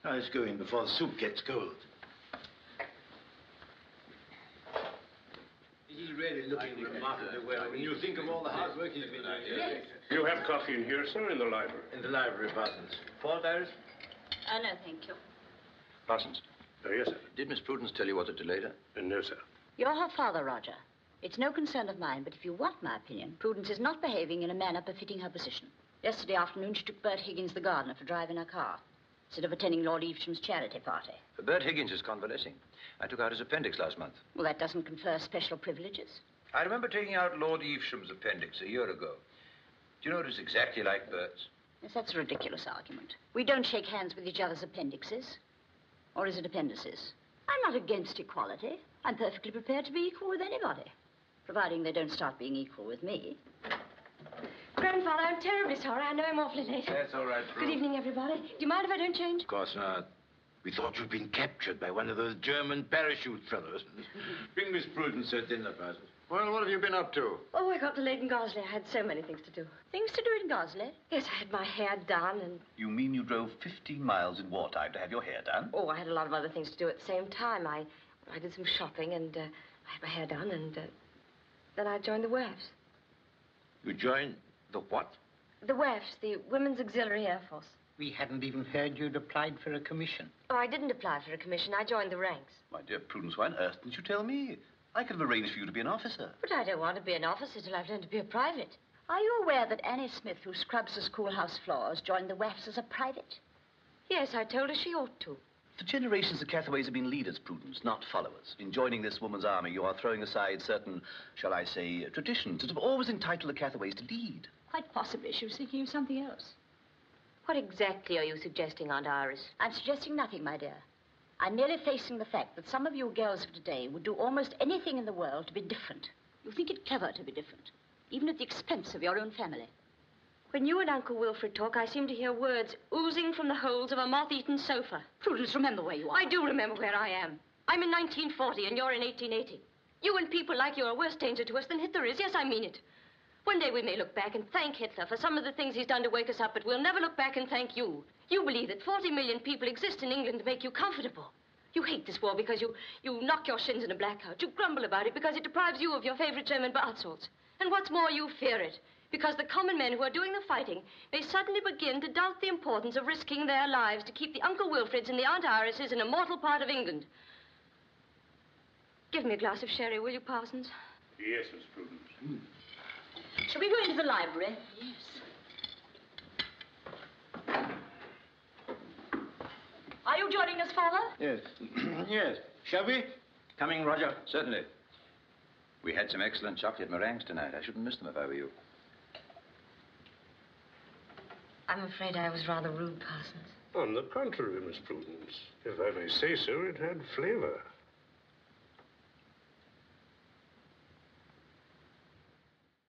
Now, let's go in before the soup gets cold. He's really looking remarkably well. When you think of all the hard work he's been doing. Yes. You have coffee in here, sir, or in the library? In the library, Parsons. Paul, Iris? No, thank you. Parsons. Yes, sir. Did Miss Prudence tell you what had delayed her? No, sir. You're her father, Roger. It's no concern of mine, but if you want my opinion, Prudence is not behaving in a manner befitting her position. Yesterday afternoon, she took Bert Higgins, the gardener, for a drive in her car, instead of attending Lord Evesham's charity party. Bert Higgins is convalescing. I took out his appendix last month. Well, that doesn't confer special privileges. I remember taking out Lord Evesham's appendix a year ago. Do you know it is exactly like Bert's? Yes, that's a ridiculous argument. We don't shake hands with each other's appendixes. Or is it appendices? I'm not against equality. I'm perfectly prepared to be equal with anybody, providing they don't start being equal with me. Grandfather, I'm terribly sorry. I know I'm awfully late. That's all right, Prue. Good evening, everybody. Do you mind if I don't change? Of course not. We thought you'd been captured by one of those German parachute fellows. Bring Miss Prudence her dinner, Parsons. Well, what have you been up to? Oh, I got delayed in Gosley. I had so many things to do. Things to do in Gosley? Yes, I had my hair done and... You mean you drove 15 miles in wartime to have your hair done? Oh, I had a lot of other things to do at the same time. I did some shopping and I had my hair done and then I joined the WAFs. You joined the what? The WAFs, the Women's Auxiliary Air Force. We hadn't even heard you'd applied for a commission. Oh, I didn't apply for a commission. I joined the ranks. My dear Prudence, why on earth didn't you tell me? I could have arranged for you to be an officer. But I don't want to be an officer till I've learned to be a private. Are you aware that Annie Smith, who scrubs the schoolhouse floors, joined the WAFs as a private? Yes, I told her she ought to. For generations, the Cathaways have been leaders, Prudence, not followers. In joining this woman's army, you are throwing aside certain, shall I say, traditions that have always entitled the Cathaways to lead. Quite possibly she was thinking of something else. What exactly are you suggesting, Aunt Iris? I'm suggesting nothing, my dear. I'm merely facing the fact that some of you girls of today would do almost anything in the world to be different. You think it clever to be different, even at the expense of your own family. When you and Uncle Wilfred talk, I seem to hear words oozing from the holes of a moth-eaten sofa. Prudence, remember where you are. I do remember where I am. I'm in 1940 and you're in 1880. You and people like you are worse danger to us than Hitler is. Yes, I mean it. One day we may look back and thank Hitler for some of the things he's done to wake us up, but we'll never look back and thank you. You believe that 40 million people exist in England to make you comfortable. You hate this war because you knock your shins in a blackout. You grumble about it because it deprives you of your favorite German bath salts. And what's more, you fear it because the common men who are doing the fighting may suddenly begin to doubt the importance of risking their lives to keep the Uncle Wilfreds and the Aunt Irises in a mortal part of England. Give me a glass of sherry, will you, Parsons? Yes, Miss Prudence. Shall we go into the library? Yes. Are you joining us, Father? Yes. Yes. Shall we? Coming, Roger. Certainly. We had some excellent chocolate meringues tonight. I shouldn't miss them if I were you. I'm afraid I was rather rude, Parsons. On the contrary, Miss Prudence. If I may say so, it had flavor.